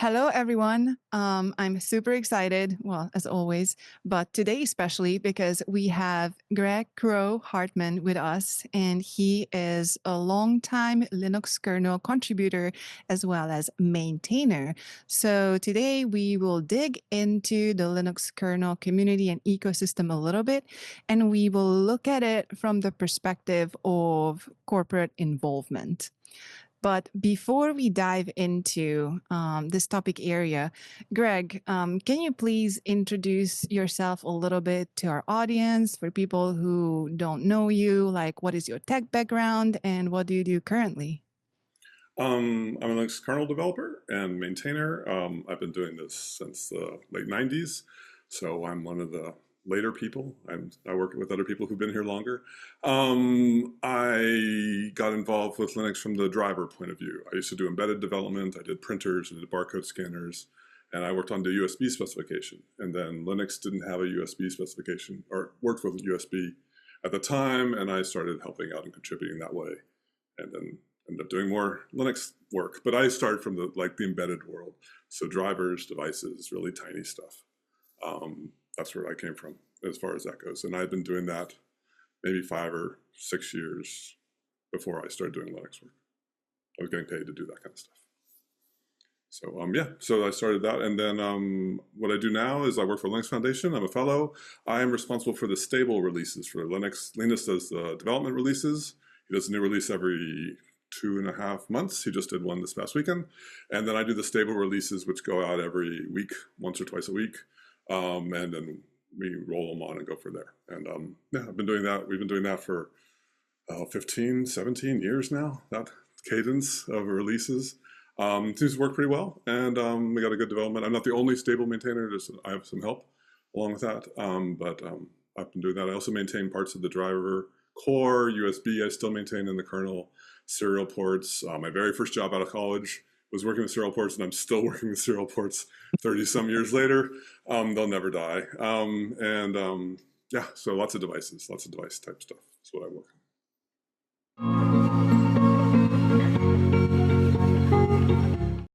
Hello, everyone. I'm super excited, well, as always, but today especially because we have Greg Kroah-Hartman with us, and he is a longtime Linux kernel contributor as well as maintainer. So today we will dig into the Linux kernel community and ecosystem a little bit, and we will look at it from the perspective of corporate involvement. But before we dive into this topic area, Greg, can you please introduce yourself a little bit to our audience for people who don't know you? Like, what is your tech background and what do you do currently? I'm a Linux kernel developer and maintainer. I've been doing this since the late 90s, so I'm one of the later people. I work with other people who've been here longer. I got involved with Linux from the driver point of view. I used to do embedded development. I did printers, I did barcode scanners, and I worked on the USB specification. And then Linux didn't have a USB specification, or worked with USB at the time, and I started helping out and contributing that way. And then ended up doing more Linux work. But I started from the embedded world. So drivers, devices, really tiny stuff. That's where I came from as far as that goes. And I've been doing that maybe 5 or 6 years before I started doing Linux work. I was getting paid to do that kind of stuff. So yeah, so I started that. And then what I do now is I work for Linux Foundation. I'm a fellow. I am responsible for the stable releases for Linux. Linus does the development releases. He does a new release every 2.5 months. He just did one this past weekend. And then I do the stable releases, which go out every week, once or twice a week. And then we roll them on and go for there. And yeah, I've been doing that. We've been doing that for 15, 17 years now, that cadence of releases. Seems to work pretty well. And we got a good development. I'm not the only stable maintainer. I have some help along with that. But I've been doing that. I also maintain parts of the driver core, USB I still maintain in the kernel, serial ports. My very first job out of college was working with serial ports, and I'm still working with serial ports 30 some years later. They'll never die. Yeah, so lots of devices, lots of device type stuff. That's what I work on.